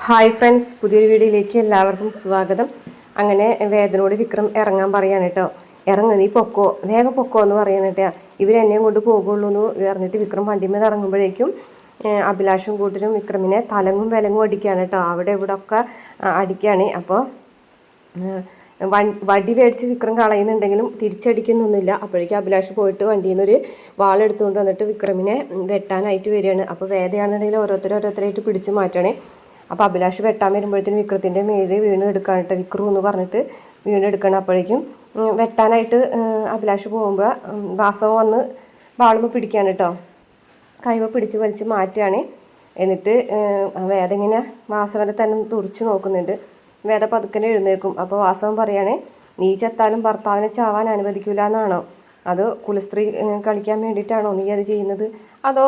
Hi friends, പുതിയൊരു വീഡിയോയിലേക്ക് എല്ലാവർക്കും സ്വാഗതം. അങ്ങനെ വേദനോട് വിക്രം ഇറങ്ങാൻ പറയാണ് കേട്ടോ. ഇറങ്ങ്, നീ പൊക്കോ, വേഗം പൊക്കോ എന്ന് പറയാൻ കേട്ടോ. ഇവരെന്നെയും കൊണ്ട് പോകുള്ളൂ എന്ന് പറഞ്ഞിട്ട് വിക്രം വണ്ടിമേൽ ഇറങ്ങുമ്പോഴേക്കും അഭിലാഷും കൂട്ടരും വിക്രമിനെ തലങ്ങും വിലങ്ങും അടിക്കുകയാണ് കേട്ടോ. അവിടെ ഇവിടെ ഒക്കെ അടിക്കുകയാണ്. അപ്പോൾ വടി മേടിച്ച് വിക്രം കളയുന്നുണ്ടെങ്കിലും തിരിച്ചടിക്കുന്നൊന്നുമില്ല. അപ്പോഴേക്കും അഭിലാഷ് പോയിട്ട് വണ്ടിയിൽ നിന്നൊരു വാളെടുത്തുകൊണ്ട് വന്നിട്ട് വിക്രമിനെ വെട്ടാനായിട്ട് വരികയാണ്. അപ്പോൾ വേദയാണെന്നുണ്ടെങ്കിൽ ഓരോരുത്തരായിട്ട് പിടിച്ച് മാറ്റണേ. അപ്പോൾ അഭിലാഷ് വെട്ടാൻ വരുമ്പോഴത്തേനും വിക്രത്തിൻ്റെ മേലെ വീണ് എടുക്കാനിട്ട് വിക്രു എന്ന് പറഞ്ഞിട്ട് വീണെടുക്കണം. അപ്പോഴേക്കും വെട്ടാനായിട്ട് അഭിലാഷ് പോകുമ്പോൾ വാസവ വന്ന് വാളുമ്പോൾ പിടിക്കുകയാണ് കേട്ടോ. കൈമ പിടിച്ച് വലിച്ച് മാറ്റുകയാണ്. എന്നിട്ട് വേദ ഇങ്ങനെ വാസവനെ തന്നെ തുറിച്ച് നോക്കുന്നുണ്ട്. വേദ പതുക്കനെ എഴുന്നേൽക്കും. അപ്പോൾ വാസവൻ പറയുകയാണെ, നീ ചത്താലും ഭർത്താവിനെ ചാവാൻ അനുവദിക്കില്ല എന്നാണോ? അത് കുലസ്ത്രീ കളിക്കാൻ വേണ്ടിയിട്ടാണോ നീ അത് ചെയ്യുന്നത്? അതോ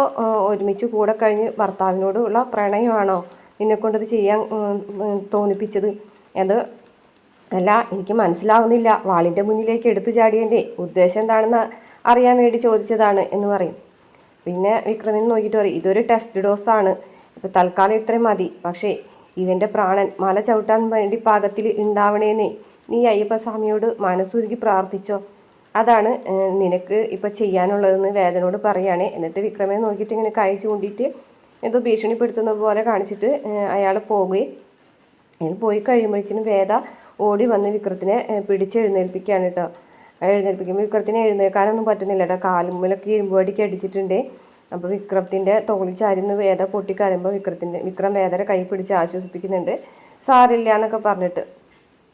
ഒരുമിച്ച് കൂടെ കഴിഞ്ഞ് ഭർത്താവിനോടുള്ള പ്രണയമാണോ നിന്നെക്കൊണ്ടത് ചെയ്യാൻ തോന്നിപ്പിച്ചത്? അത് അല്ല, എനിക്ക് മനസ്സിലാവുന്നില്ല. വാളിൻ്റെ മുന്നിലേക്ക് എടുത്തു ചാടിയതിൻ്റെ ഉദ്ദേശം എന്താണെന്ന് അറിയാൻ വേണ്ടി ചോദിച്ചതാണ് എന്ന് പറയും. പിന്നെ വിക്രമിനെ നോക്കിയിട്ട് പറയും, ഇതൊരു ടെസ്റ്റ് ഡോസാണ്, ഇപ്പോൾ തൽക്കാലം ഇത്രയും മതി. പക്ഷേ ഇവൻ്റെ പ്രാണൻ മല ചവിട്ടാൻ വേണ്ടി പാകത്തിൽ ഉണ്ടാവണേന്നേ നീ അയ്യപ്പസ്വാമിയോട് മനസ്സുരുകി പ്രാർത്ഥിച്ചോ. അതാണ് നിനക്ക് ഇപ്പോൾ ചെയ്യാനുള്ളതെന്ന് വേദനോട് പറയുകയാണേ. എന്നിട്ട് വിക്രമനെ നോക്കിയിട്ട് ഇങ്ങനെ കൈ ചൂണ്ടിയിട്ട് എന്തോ ഭീഷണിപ്പെടുത്തുന്ന പോലെ കാണിച്ചിട്ട് അയാൾ പോകുകയും അയാൾ പോയി കഴിയുമ്പോഴേക്കും വേദ ഓടി വന്ന് വിക്രത്തിനെ പിടിച്ചെഴുന്നേൽപ്പിക്കുകയാണ് കേട്ടോ. എഴുന്നേൽപ്പിക്കുമ്പോൾ വിക്രത്തിനെ എഴുന്നേൽക്കാനൊന്നും പറ്റുന്നില്ല കേട്ടോ. കാലുമ്മിലൊക്കെ ഇരുമ്പടിക്ക് അടിച്ചിട്ടുണ്ട്. അപ്പോൾ വിക്രത്തിൻ്റെ തോളിൽ ചാരിന്ന് വേദ പൊട്ടിക്കരയുമ്പോൾ വിക്രം വേദയുടെ കൈ പിടിച്ച് ആശ്വസിപ്പിക്കുന്നുണ്ട്, സാരില്ല എന്നൊക്കെ പറഞ്ഞിട്ട്.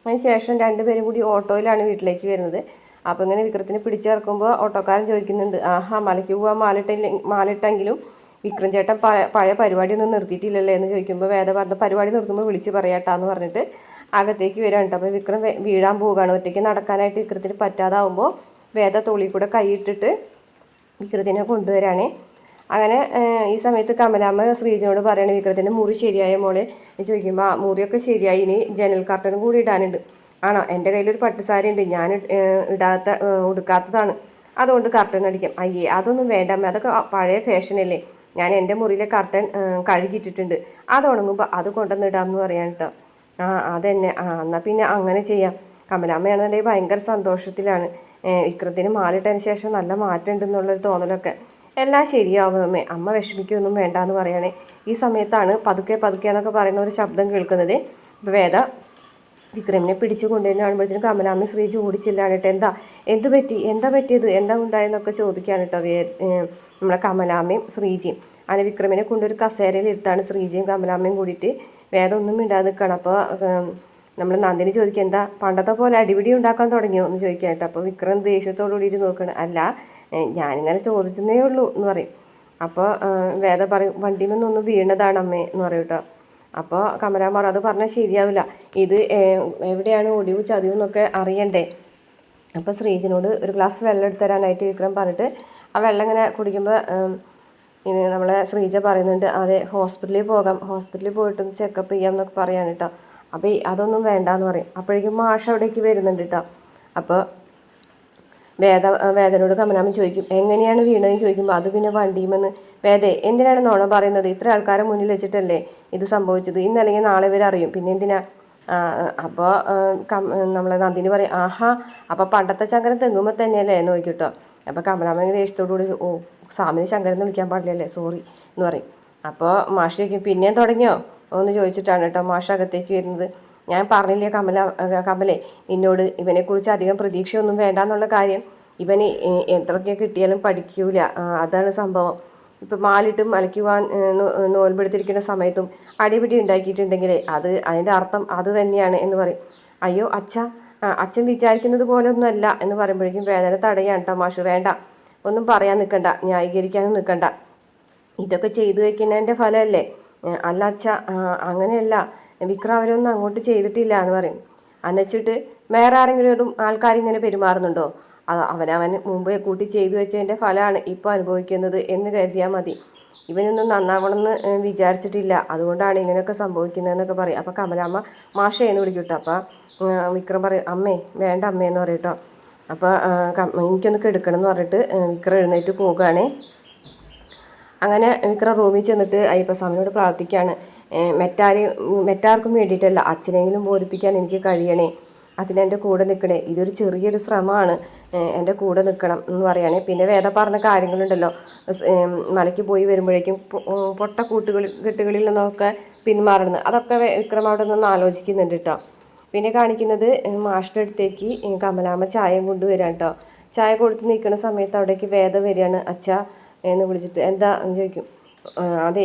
അതിന് ശേഷം രണ്ടുപേരും കൂടി ഓട്ടോയിലാണ് വീട്ടിലേക്ക് വരുന്നത്. അപ്പോൾ ഇങ്ങനെ വിക്രത്തിനെ പിടിച്ചിറക്കുമ്പോൾ ഓട്ടോക്കാരൻ ചോദിക്കുന്നുണ്ട്, ആഹാ മലയ്ക്ക് പോകാൻ മാലിട്ടെങ്കിലും വിക്രം ചേട്ടൻ പഴയ പരിപാടിയൊന്നും നിർത്തിയിട്ടില്ലല്ലേ എന്ന് ചോദിക്കുമ്പോൾ വേദ പറഞ്ഞ പരിപാടി നിർത്തുമ്പോൾ വിളിച്ച് പറയാട്ടാന്ന് പറഞ്ഞിട്ട് അകത്തേക്ക് വരാൻ കേട്ടോ. അപ്പോൾ വിക്രം വീഴാൻ പോവുകയാണ്. ഒറ്റയ്ക്ക് നടക്കാനായിട്ട് വിക്രത്തിന് പറ്റാതാവുമ്പോൾ വേദ തോളിൽ കൂടെ കൈയിട്ടിട്ട് വിക്രത്തിനെ കൊണ്ടുവരാണേ. അങ്ങനെ ഈ സമയത്ത് കമലാമ്മ ശ്രീജനോട് പറയണേ, വിക്രത്തിൻ്റെ മുറി ശരിയായ മോളെ ചോദിക്കുമ്പോൾ ആ മുറിയൊക്കെ ശരിയായി, ഇനി ജനൽ കർട്ടനും കൂടി ഇടാനുണ്ട്. ആണോ? എൻ്റെ കയ്യിലൊരു പട്ടുസാരി ഉണ്ട്, ഞാൻ ഉടുക്കാത്തതാണ്, അതുകൊണ്ട് കർട്ടൻ അടിക്കാം. അയ്യേ അതൊന്നും വേണ്ട അമ്മ, അതൊക്കെ പഴയ ഫാഷനല്ലേ, ഞാൻ എൻ്റെ മുറിയിലെ കർട്ടൻ കഴുകിയിട്ടിട്ടുണ്ട്, അത് ഉണങ്ങുമ്പോൾ അത് കൊണ്ടുവന്നിടാമെന്ന് പറയാൻ കേട്ടോ. ആ അതന്നെ, എന്നാൽ പിന്നെ അങ്ങനെ ചെയ്യാം. കമലാമ്മയാണെന്നുണ്ടെങ്കിൽ ഭയങ്കര സന്തോഷത്തിലാണ്. വിക്രത്തിന് മാലിട്ടതിന് ശേഷം നല്ല മാറ്റം ഉണ്ടെന്നുള്ളൊരു തോന്നലൊക്കെ. എല്ലാം ശരിയാവും അമ്മേ, അമ്മ വിഷമിക്കൊന്നും വേണ്ടാന്ന് പറയണേ. ഈ സമയത്താണ് പതുക്കെ എന്നൊക്കെ പറയുന്ന ഒരു ശബ്ദം കേൾക്കുന്നത്. ഇപ്പോൾ വേദ വിക്രമിനെ പിടിച്ചു കൊണ്ടുവരുന്ന കാണുമ്പോഴത്തേനും കമലാമ്മ ശ്രീജി ഓടിച്ചില്ലാണിട്ട്, എന്താ പറ്റിയത്, എന്താ ഉണ്ടായെന്നൊക്കെ ചോദിക്കാണ് കേട്ടോ നമ്മളെ കമലാമ്മയും ശ്രീജിയും. അങ്ങനെ വിക്രമിനെ കൊണ്ടൊരു കസേരയിൽ ഇരുത്താണ് ശ്രീജിയും കമലാമ്മയും കൂടിയിട്ട്. വേദം ഒന്നും മിണ്ടാതെ നിൽക്കണം. അപ്പോൾ നമ്മൾ നന്ദിനി ചോദിക്കുക, എന്താ പണ്ടത്തെ പോലെ അടിപിടി ഉണ്ടാക്കാൻ തുടങ്ങിയോ എന്ന് ചോദിക്കാൻ കേട്ടോ. അപ്പോൾ വിക്രം ദേഷ്യത്തോടു കൂടിയിട്ട് നോക്കണം. അല്ല, ഞാനിങ്ങനെ ചോദിച്ചതേ ഉള്ളൂ എന്ന് പറയും. അപ്പോൾ വേദ പറയും, വണ്ടിമെന്നൊന്ന് വീണതാണ് അമ്മേ എന്ന് പറയും കേട്ടോ. അപ്പോൾ കമലാമ്മ അത് പറഞ്ഞാൽ ശരിയാവില്ല, ഇത് എവിടെയാണ് ഒടിവ് ചതിവ് എന്നൊക്കെ അറിയണ്ടേ. അപ്പോൾ ശ്രീജിനോട് ഒരു ഗ്ലാസ് വെള്ളം എടുത്ത് തരാനായിട്ട് വിക്രം പറഞ്ഞിട്ട് ആ വെള്ളം ഇങ്ങനെ കുടിക്കുമ്പോൾ നമ്മളെ ശ്രീജ പറയുന്നുണ്ട്, അതെ ഹോസ്പിറ്റലിൽ പോകാം, ഹോസ്പിറ്റലിൽ പോയിട്ടൊന്ന് ചെക്കപ്പ് ചെയ്യാം എന്നൊക്കെ പറയാൻ കേട്ടോ. അപ്പോൾ അതൊന്നും വേണ്ടാന്ന് പറയും. അപ്പോഴേക്കും മാഷ് അവിടേക്ക് വരുന്നുണ്ട് കേട്ടോ. അപ്പോൾ വേദനോട് കമലാമ്മ ചോദിക്കും, എങ്ങനെയാണ് വീണതെന്ന് ചോദിക്കുമ്പോൾ അത് പിന്നെ വണ്ടിയുമെന്ന്. വേദേ എന്തിനാണ് നോണ പറയുന്നത്, ഇത്ര ആൾക്കാരെ മുന്നിൽ വെച്ചിട്ടല്ലേ ഇത് സംഭവിച്ചത്, ഇന്നല്ലെങ്കിൽ നാളെ വരെ അറിയും, പിന്നെ എന്തിനാ? അപ്പോൾ നമ്മളെ നന്ദിനി പറയും, ആഹാ അപ്പോൾ പണ്ടത്തെ ശങ്കരൻ തെങ്ങുമ്പോൾ തന്നെയല്ലേ എന്ന് നോക്കി കേട്ടോ. അപ്പോൾ കമലാമ്മ ദേഷ്യത്തോടുകൂടി, ഓ സ്വാമിനെ ശങ്കരൻ എന്ന് വിളിക്കാൻ പാടില്ലല്ലേ, സോറി എന്ന് പറയും. അപ്പോൾ മാഷ് ചോദിക്കും, പിന്നെയും തുടങ്ങിയോ എന്ന് ചോദിച്ചിട്ടാണ് കേട്ടോ മാഷ് അകത്തേക്ക് വരുന്നത്. ഞാൻ പറഞ്ഞില്ലേ കമലേ നിന്നോട്, ഇവനെക്കുറിച്ച് അധികം പ്രതീക്ഷയൊന്നും വേണ്ടാന്നുള്ള കാര്യം. ഇവന് എത്രയൊക്കെ കിട്ടിയാലും പഠിക്കൂല, അതാണ് സംഭവം. ഇപ്പം മാലിട്ട് മലയ്ക്കുവാൻ നോൽപ്പെടുത്തിരിക്കുന്ന സമയത്തും അടിപിടി ഉണ്ടാക്കിയിട്ടുണ്ടെങ്കിൽ അതിൻ്റെ അർത്ഥം അത് തന്നെയാണ് എന്ന് പറയും. അയ്യോ അച്ഛൻ വിചാരിക്കുന്നത് പോലെ ഒന്നുമല്ല എന്ന് പറയുമ്പോഴേക്കും വേദന തടയാണ് കേട്ടോ മാഷ്. വേണ്ട, ഒന്നും പറയാൻ നിൽക്കണ്ട, ന്യായീകരിക്കാനും നിൽക്കണ്ട, ഇതൊക്കെ ചെയ്തു വയ്ക്കുന്നതിൻ്റെ ഫലമല്ലേ. അല്ല അച്ഛ, അങ്ങനെയല്ല, വിക്രം അവരൊന്നും അങ്ങോട്ട് ചെയ്തിട്ടില്ല എന്ന് പറയും. അന്നച്ചിട്ട് വേറെ ആരെങ്കിലും ആൾക്കാരിങ്ങനെ പെരുമാറുന്നുണ്ടോ? അവനവൻ മുമ്പേ കൂട്ടി ചെയ്തു വെച്ചതിൻ്റെ ഫലമാണ് ഇപ്പോൾ അനുഭവിക്കുന്നത് എന്ന് കരുതിയാൽ മതി. ഇവനൊന്നും നന്നാവണമെന്ന് വിചാരിച്ചിട്ടില്ല, അതുകൊണ്ടാണ് ഇങ്ങനെയൊക്കെ സംഭവിക്കുന്നതെന്നൊക്കെ പറയും. അപ്പോൾ കമലാമ്മ മാഷേന്ന് വിളിക്കും കേട്ടോ. അപ്പോൾ വിക്രം പറയും, അമ്മേ വേണ്ട അമ്മേ എന്ന് പറയും കേട്ടോ. അപ്പോൾ എനിക്കൊന്ന് കെടുക്കണം എന്ന് പറഞ്ഞിട്ട് വിക്രം എഴുന്നേറ്റ് പോകുകയാണേ. അങ്ങനെ വിക്രം റൂമിൽ ചെന്നിട്ട് അയ്യപ്പസ്വാമിയോട് പ്രാർത്ഥിക്കുകയാണ്, മറ്റാർക്കും വേണ്ടിയിട്ടല്ല, അച്ഛനെങ്കിലും ബോധിപ്പിക്കാൻ എനിക്ക് കഴിയണേ, അതിനെൻ്റെ കൂടെ നിൽക്കണേ, ഇതൊരു ചെറിയൊരു ശ്രമമാണ്, എൻ്റെ കൂടെ നിൽക്കണം എന്ന് പറയുകയാണ്. പിന്നെ വേദ പറഞ്ഞ കാര്യങ്ങളുണ്ടല്ലോ, മലയ്ക്ക് പോയി വരുമ്പോഴേക്കും പൊട്ട കെട്ടുകളിൽ നിന്നൊക്കെ പിന്മാറുന്നത്, അതൊക്കെ വിക്രം അവിടെ നിന്ന് ആലോചിക്കുന്നുണ്ട് കേട്ടോ. പിന്നെ കാണിക്കുന്നത് മാഷിൻ്റെ അടുത്തേക്ക് കമലാമ്മ ചായയും കൊണ്ടുവരാൻ കേട്ടോ. ചായ കൊടുത്ത് നിൽക്കുന്ന സമയത്ത് അവിടേക്ക് വേദ വരികയാണ്. അച്ഛാ എന്ന് വിളിച്ചിട്ട് എന്താ എന്ന് ചോദിക്കും. അതെ,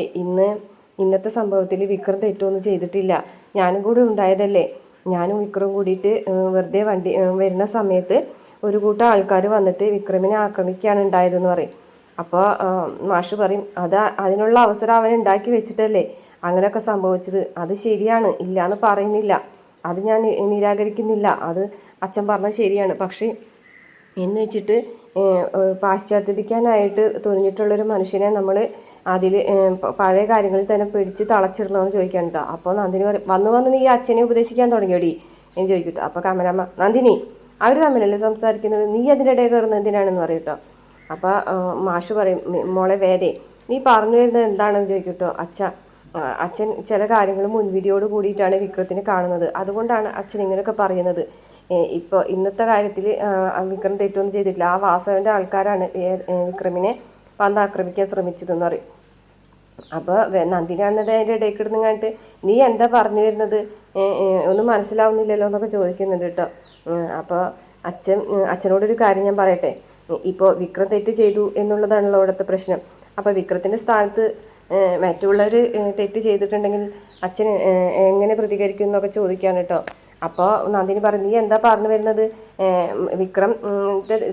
ഇന്നത്തെ സംഭവത്തിൽ വിക്രം തെറ്റൊന്നും ചെയ്തിട്ടില്ല, ഞാനും കൂടി ഉണ്ടായതല്ലേ, ഞാനും വിക്രവും കൂടിയിട്ട് വെറുതെ വണ്ടി വരുന്ന സമയത്ത് ഒരു കൂട്ടം ആൾക്കാർ വന്നിട്ട് വിക്രമിനെ ആക്രമിക്കുകയാണ് ഉണ്ടായതെന്ന് പറയും. അപ്പോൾ മാഷ് പറയും, അതിനുള്ള അവസരം അവൻ ഉണ്ടാക്കി വെച്ചിട്ടല്ലേ അങ്ങനെയൊക്കെ സംഭവിച്ചത്, അത് ശരിയാണ്, ഇല്ല എന്ന് പറയുന്നില്ല, അത് ഞാൻ നിരാകരിക്കുന്നില്ല, അത് അച്ഛൻ പറഞ്ഞത് ശരിയാണ്. പക്ഷേ എന്ന് വെച്ചിട്ട് പാശ്ചാത്യപിക്കാനായിട്ട് തുനിഞ്ഞിട്ടുള്ളൊരു മനുഷ്യനെ നമ്മൾ അതിൽ പഴയ കാര്യങ്ങളിൽ തന്നെ പിടിച്ച് തളച്ചിടണമെന്ന് ചോദിക്കണ്ട. അപ്പോൾ നന്ദിനി പറയും, വന്ന് നീ അച്ഛനെ ഉപദേശിക്കാൻ തുടങ്ങിയോടി എന്ന് ചോദിക്കട്ടോ. അപ്പോൾ കമലമ്മ, നന്ദിനി അവർ തമ്മിലല്ലേ സംസാരിക്കുന്നത്, നീ അതിൻ്റെ ഇടയിൽ കയറുന്നത് എന്തിനാണെന്ന് പറയും കേട്ടോ. അപ്പോൾ മാഷ് പറയും, മോളെ വേദേ നീ പറഞ്ഞു വരുന്നത് എന്താണെന്ന് ചോദിക്കട്ടോ. അച്ഛൻ ചില കാര്യങ്ങൾ മുൻവിധിയോട് കൂടിയിട്ടാണ് വിക്രത്തിനെ കാണുന്നത്, അതുകൊണ്ടാണ് അച്ഛൻ ഇങ്ങനെയൊക്കെ പറയുന്നത്. ഇപ്പോൾ ഇന്നത്തെ കാര്യത്തിൽ വിക്രം തെറ്റൊന്നും ചെയ്തിട്ടില്ല, ആ വാസവൻ്റെ ആൾക്കാരാണ് വിക്രമിനെ വന്നാക്രമിക്കാൻ ശ്രമിച്ചതെന്ന് പറയും. അപ്പോൾ നന്ദിനിയാണെന്നത് അതിൻ്റെ ഇടയിൽ കിടന്ന് കണ്ടിട്ട് നീ എന്താ പറഞ്ഞു വരുന്നത്, ഒന്നും മനസ്സിലാവുന്നില്ലല്ലോ എന്നൊക്കെ ചോദിക്കുന്നുണ്ട് കേട്ടോ. അപ്പോൾ അച്ഛനോടൊരു കാര്യം ഞാൻ പറയട്ടെ, ഇപ്പോൾ വിക്രം തെറ്റ് ചെയ്തു എന്നുള്ളതാണല്ലോ അവിടുത്തെ പ്രശ്നം. അപ്പോൾ വിക്രത്തിൻ്റെ സ്ഥാനത്ത് മറ്റുള്ളവർ തെറ്റ് ചെയ്തിട്ടുണ്ടെങ്കിൽ അച്ഛൻ എങ്ങനെ പ്രതികരിക്കും എന്നൊക്കെ ചോദിക്കുകയാണ് കേട്ടോ. അപ്പോൾ നന്ദിനി പറയും, നീ എന്താ പറഞ്ഞു വരുന്നത്,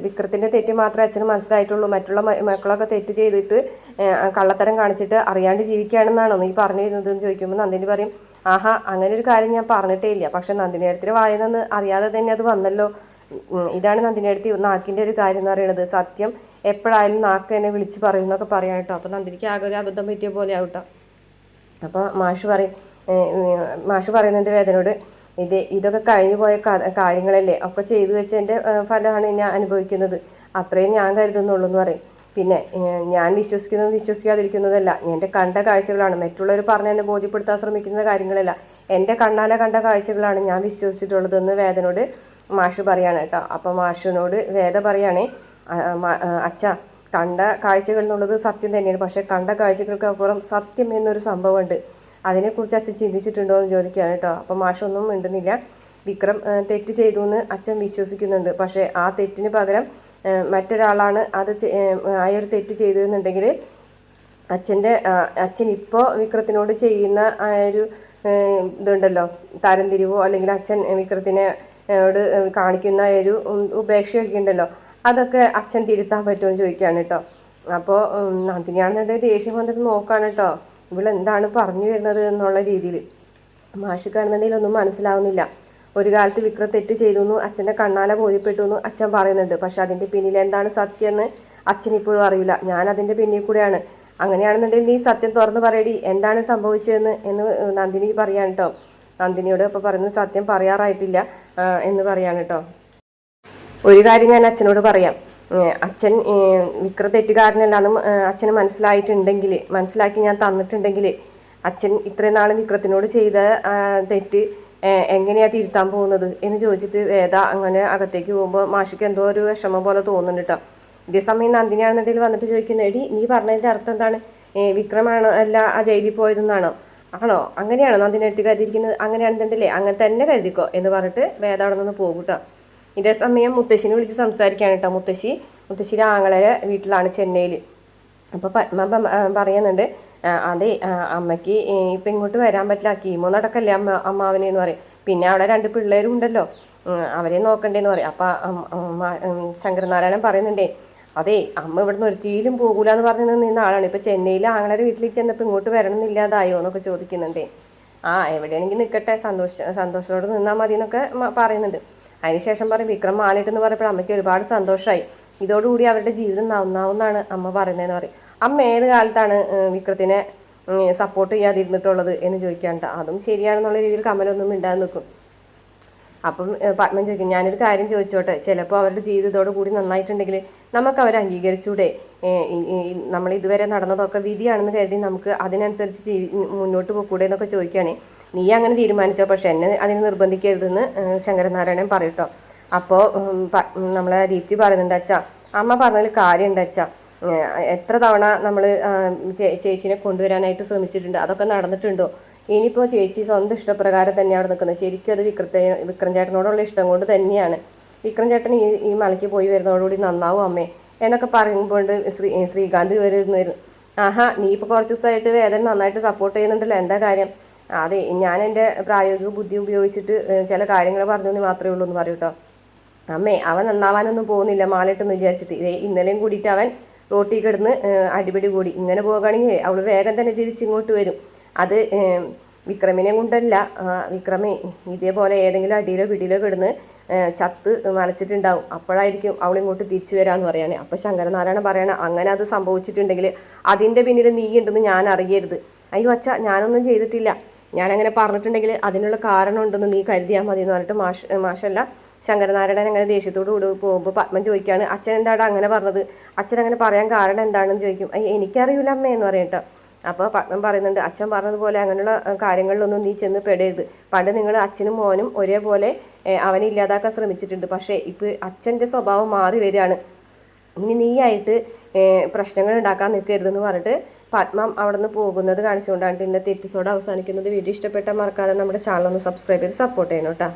വിക്രത്തിൻ്റെ തെറ്റ് മാത്രമേ അച്ഛന് മനസ്സിലായിട്ടുള്ളൂ, മറ്റുള്ള മക്കളൊക്കെ തെറ്റ് ചെയ്തിട്ട് കള്ളത്തരം കാണിച്ചിട്ട് അറിയാണ്ട് ജീവിക്കുകയാണെന്നാണോ നീ പറഞ്ഞു വരുന്നത് എന്ന് ചോദിക്കുമ്പോൾ നന്ദിനി പറയും, ആഹാ അങ്ങനെ ഒരു കാര്യം ഞാൻ പറഞ്ഞിട്ടേ ഇല്ല, പക്ഷെ നന്ദിനി അടുത്തിന് വായനെന്ന് അറിയാതെ തന്നെ അത് വന്നല്ലോ. ഇതാണ് നന്ദിനി അടുത്ത് നാക്കിൻ്റെ ഒരു കാര്യം എന്ന് പറയുന്നത്, സത്യം എപ്പോഴായാലും നാക്ക് എന്നെ വിളിച്ച് പറയും എന്നൊക്കെ പറയാം കേട്ടോ. അപ്പോൾ നന്ദിനിക്ക് ആകെ ഒരു അബദ്ധം പറ്റിയ പോലെ ആവട്ടോ. അപ്പോൾ മാഷ് പറയുന്നുണ്ട് വേദനോട്, ഇതൊക്കെ കഴിഞ്ഞു പോയ കാര്യങ്ങളല്ലേ, ഒക്കെ ചെയ്തു വെച്ചതിൻ്റെ ഫലമാണ് ഞാൻ അനുഭവിക്കുന്നത്, അത്രയും ഞാൻ കരുതുന്നുള്ളൂ എന്ന് പറയും. പിന്നെ ഞാൻ വിശ്വസിക്കാതിരിക്കുന്നതല്ല, എൻ്റെ കണ്ട കാഴ്ചകളാണ്, മറ്റുള്ളവർ പറഞ്ഞ് എന്നെ ബോധ്യപ്പെടുത്താൻ ശ്രമിക്കുന്ന കാര്യങ്ങളല്ല, എൻ്റെ കണ്ണാലെ കണ്ട കാഴ്ചകളാണ് ഞാൻ വിശ്വസിച്ചിട്ടുള്ളതെന്ന് വേദനോട് മാഷ് പറയാണ് കേട്ടോ. അപ്പോൾ മാഷിനോട് വേദ പറയുകയാണേ, അച്ഛാ കണ്ട കാഴ്ചകൾ എന്നുള്ളത് സത്യം തന്നെയാണ്, പക്ഷേ കണ്ട കാഴ്ചകൾക്ക് അപ്പുറം സത്യം എന്നൊരു സംഭവമുണ്ട്, അതിനെക്കുറിച്ച് അച്ഛൻ ചിന്തിച്ചിട്ടുണ്ടോ എന്ന് ചോദിക്കുകയാണ് കേട്ടോ. അപ്പോൾ മാഷൊന്നും മിണ്ടുന്നില്ല. വിക്രം തെറ്റ് ചെയ്തു എന്ന് അച്ഛൻ വിശ്വസിക്കുന്നുണ്ട്, പക്ഷേ ആ തെറ്റിന് പകരം മറ്റൊരാളാണ് ആ ഒരു തെറ്റ് ചെയ്തതെന്നുണ്ടെങ്കിൽ അച്ഛൻ ഇപ്പോൾ വിക്രത്തിനോട് ചെയ്യുന്ന ആ ഒരു ഇതുണ്ടല്ലോ, തരംതിരിവോ അല്ലെങ്കിൽ അച്ഛൻ വിക്രത്തിനോട് കാണിക്കുന്ന ഒരു ഉപേക്ഷയൊക്കെ ഉണ്ടല്ലോ, അതൊക്കെ അച്ഛൻ തിരുത്താൻ പറ്റുമെന്ന് ചോദിക്കുകയാണ് കേട്ടോ. അപ്പോൾ നന്ദിനിയാണെന്നുണ്ടെങ്കിൽ ദേഷ്യം വന്നിട്ട് നോക്കുകയാണ് കേട്ടോ, ഇവളെന്താണ് പറഞ്ഞു വരുന്നത് എന്നുള്ള രീതിയിൽ. മാഷിക്കാണെന്നുണ്ടെങ്കിൽ ഒന്നും മനസ്സിലാവുന്നില്ല. ഒരു കാലത്ത് വിക്രം തെറ്റ് ചെയ്തു എന്ന് അച്ഛൻ്റെ കണ്ണാലെ ബോധ്യപ്പെട്ടു എന്ന് അച്ഛൻ പറയുന്നുണ്ട്, പക്ഷെ അതിൻ്റെ പിന്നിൽ എന്താണ് സത്യം എന്ന് അച്ഛൻ ഇപ്പോഴും അറിയില്ല, ഞാൻ അതിൻ്റെ പിന്നിൽ കൂടെയാണ്. അങ്ങനെയാണെന്നുണ്ടെങ്കിൽ നീ സത്യം തുറന്ന് പറയടി, എന്താണ് സംഭവിച്ചതെന്ന് എന്ന് നന്ദിനി പറയാൻ കേട്ടോ. നന്ദിനിയോട് അപ്പോൾ പറയുന്നത് സത്യം പറയാറായിട്ടില്ല എന്ന് പറയാൻ കേട്ടോ. ഒരു കാര്യം ഞാൻ അച്ഛനോട് പറയാം, അച്ഛൻ വിക്രം തെറ്റുകാരനല്ലാന്ന് അച്ഛന് മനസ്സിലാക്കി ഞാൻ തന്നിട്ടുണ്ടെങ്കിൽ അച്ഛൻ ഇത്രയും നാളും വിക്രത്തിനോട് ചെയ്ത തെറ്റ് എങ്ങനെയാ തിരുത്താൻ പോകുന്നത് എന്ന് ചോദിച്ചിട്ട് വേദ അങ്ങനെ അകത്തേക്ക് പോകുമ്പോൾ മാഷിക്ക് എന്തോ ഒരു വിഷമം പോലെ തോന്നുന്നുണ്ട് കേട്ടോ. ഇതേസമയം നന്ദിനിയാണെന്നുണ്ടെങ്കിൽ വന്നിട്ട് ചോദിക്കുന്നത്, എടി നീ പറഞ്ഞതിൻ്റെ അർത്ഥം എന്താണ്, വിക്രമാണ് അല്ല ആ ജയിലിൽ പോയതെന്നാണോ, ആണോ, അങ്ങനെയാണോ നന്ദിനി എടുത്ത് കരുതിയിരിക്കുന്നത്, അങ്ങനെയാണെന്നുണ്ടല്ലേ അങ്ങനെ തന്നെ കരുതിക്കോ എന്ന് പറഞ്ഞിട്ട് വേദ അവിടെ നിന്ന് പോകും കേട്ടോ. ഇതേസമയം മുത്തശ്ശിനെ വിളിച്ച് സംസാരിക്കുകയാണ് കേട്ടോ. മുത്തശ്ശിയുടെ ആങ്ങളെ വീട്ടിലാണ് ചെന്നൈയിൽ. അപ്പോൾ പത്മ പറയുന്നുണ്ട്, അതെ അമ്മയ്ക്ക് ഇപ്പം ഇങ്ങോട്ട് വരാൻ പറ്റില്ല, കീമോ നടക്കല്ലേ അമ്മാവനെ എന്ന് പറയും, പിന്നെ അവിടെ 2 പിള്ളേരും ഉണ്ടല്ലോ അവരെ നോക്കണ്ടേന്ന് പറയും. അപ്പം ശങ്കരനാരായണൻ പറയുന്നുണ്ടേ, അതെ അമ്മ ഇവിടുന്ന് ഒരുത്തിയിലും പോകൂല എന്ന് പറഞ്ഞു നിന്ന ആളാണ്, ഇപ്പം ചെന്നൈയിൽ ആങ്ങളെ വീട്ടിലേക്ക് ചെന്നപ്പോൾ ഇങ്ങോട്ട് വരണമെന്നില്ലാതായോ എന്നൊക്കെ ചോദിക്കുന്നുണ്ടേ. എവിടെയാണെങ്കിൽ നിൽക്കട്ടെ, സന്തോഷത്തോടെ നിന്നാൽ മതി എന്നൊക്കെ പറയുന്നുണ്ട്. അതിനുശേഷം പറയും, വിക്രം മാലിട്ടെന്ന് പറഞ്ഞപ്പോൾ അമ്മയ്ക്ക് ഒരുപാട് സന്തോഷമായി, ഇതോടുകൂടി അവരുടെ ജീവിതം നന്നാവുന്നാണ് അമ്മ പറയുന്നതെന്ന് പറയും. അമ്മ ഏത് കാലത്താണ് വിക്രത്തിനെ സപ്പോർട്ട് ചെയ്യാതിരുന്നിട്ടുള്ളത് എന്ന് ചോദിക്കാണ്ട്, അതും ശരിയാണെന്നുള്ള രീതിയിൽ കമലൊന്നും മിണ്ടാതെ നിൽക്കും. അപ്പം പത്മം ചോദിക്കും, ഞാനൊരു കാര്യം ചോദിച്ചോട്ടെ, ചിലപ്പോൾ അവരുടെ ജീവിതത്തോടു കൂടി നന്നായിട്ടുണ്ടെങ്കിൽ നമുക്ക് അവരെ അംഗീകരിച്ചൂടെ? നമ്മൾ ഇതുവരെ നടന്നതൊക്കെ വിധിയാണെന്ന് കരുതി നമുക്ക് അതിനനുസരിച്ച് മുന്നോട്ട് പോയിക്കൂടെ എന്നൊക്കെ ചോദിക്കുകയാണെ. നീ അങ്ങനെ തീരുമാനിച്ചോ, പക്ഷെ എന്നെ അതിന് നിർബന്ധിക്കരുതെന്ന് ശങ്കരനാരായണൻ പറയട്ടോ. അപ്പോൾ നമ്മളെ ദീപ്തി പറയുന്നുണ്ട്, അച്ഛാ അമ്മ പറഞ്ഞതിൽ കാര്യമുണ്ട് അച്ഛാ, എത്ര തവണ നമ്മൾ ചേച്ചിനെ കൊണ്ടുവരാനായിട്ട് ശ്രമിച്ചിട്ടുണ്ട്, അതൊക്കെ നടന്നിട്ടുണ്ടോ? ഇനിയിപ്പോൾ ചേച്ചി സ്വന്തം ഇഷ്ടപ്രകാരം തന്നെയാണ് നിൽക്കുന്നത്. ശരിക്കും അത് വിക്രം ചേട്ടനോടുള്ള ഇഷ്ടം കൊണ്ട് തന്നെയാണ്. വിക്രം ചേട്ടൻ ഈ മലയ്ക്ക് പോയി വരുന്നതോടുകൂടി നന്നാവും അമ്മേ എന്നൊക്കെ പറയുമ്പോൾ ശ്രീകാന്ത് വരും. ആഹാ, നീ ഇപ്പോൾ കുറച്ച് ദിവസമായിട്ട് വേദന നന്നായിട്ട് സപ്പോർട്ട് ചെയ്യുന്നുണ്ടല്ലോ, എന്താ കാര്യം? അതെ, ഞാൻ എൻ്റെ പ്രായോഗിക ബുദ്ധി ഉപയോഗിച്ചിട്ട് ചില കാര്യങ്ങൾ പറഞ്ഞെന്ന് മാത്രമേ ഉള്ളൂ എന്ന് പറയൂ കേട്ടോ. അമ്മേ, അവൻ നന്നാവാനൊന്നും പോകുന്നില്ല മാലയിട്ടെന്ന് വിചാരിച്ചിട്ട്. ഇന്നലെയും കൂടിയിട്ട് അവൻ റോട്ടിൽ കിടന്ന് അടിപിടി കൂടി. ഇങ്ങനെ പോകുകയാണെങ്കിൽ അവൾ വേഗം തന്നെ തിരിച്ചിങ്ങോട്ട് വരും. അത് വിക്രമിനെ കൊണ്ടല്ല, വിക്രമേ ഇതേപോലെ ഏതെങ്കിലും അടിയിലോ പിടിയിലോ കിടന്ന് ചത്ത് മലച്ചിട്ടുണ്ടാവും, അപ്പോഴായിരിക്കും അവളിങ്ങോട്ട് തിരിച്ചു വരാമെന്ന് പറയണേ. അപ്പോൾ ശങ്കരനാരായണ പറയണ, അങ്ങനെ അത് സംഭവിച്ചിട്ടുണ്ടെങ്കിൽ അതിൻ്റെ പിന്നിൽ നീ ഉണ്ടെന്ന് ഞാൻ അറിയരുത്. അയ്യോ അച്ഛ, ഞാനൊന്നും ചെയ്തിട്ടില്ല, ഞാനങ്ങനെ പറഞ്ഞിട്ടുണ്ടെങ്കിൽ അതിനുള്ള കാരണം ഉണ്ടെന്ന് നീ കരുതിയാൽ മതി എന്ന് പറഞ്ഞിട്ട് മാഷല്ല ശങ്കരനാരായണൻ അങ്ങനെ ദേഷ്യത്തോട് കൂടി പോകുമ്പോൾ പത്മം ചോദിക്കുകയാണ്, അച്ഛൻ എന്താണ് അങ്ങനെ പറഞ്ഞത്? അച്ഛൻ അങ്ങനെ പറയാൻ കാരണം എന്താണെന്ന് ചോദിക്കും. എനിക്കറിയില്ല അമ്മേ എന്ന് പറയട്ടോ. അപ്പോൾ പത്മം പറയുന്നുണ്ട്, അച്ഛൻ പറഞ്ഞതുപോലെ അങ്ങനെയുള്ള കാര്യങ്ങളിലൊന്നും നീ ചെന്ന് പെടരുത്. പണ്ട് നിങ്ങൾ അച്ഛനും മോനും ഒരേപോലെ അവനെ ഇല്ലാതാക്കാൻ ശ്രമിച്ചിട്ടുണ്ട്, പക്ഷേ ഇപ്പോൾ അച്ഛൻ്റെ സ്വഭാവം മാറി വരികയാണ്, ഇനി നീയായിട്ട് പ്രശ്നങ്ങൾ ഉണ്ടാക്കാൻ നിൽക്കരുതെന്ന് പറഞ്ഞിട്ട് പത്മം അവിടെ നിന്ന് പോകുന്നത് കാണിച്ചുകൊണ്ടാണ് ഇന്നത്തെ എപ്പിസോഡ് അവസാനിക്കുന്നത്. വീഡിയോ ഇഷ്ടപ്പെട്ടാൽ മറക്കാതെ നമ്മുടെ ചാനൽ ഒന്ന് സബ്സ്ക്രൈബ് ചെയ്ത് സപ്പോർട്ട് ചെയ്യണം കേട്ടോ.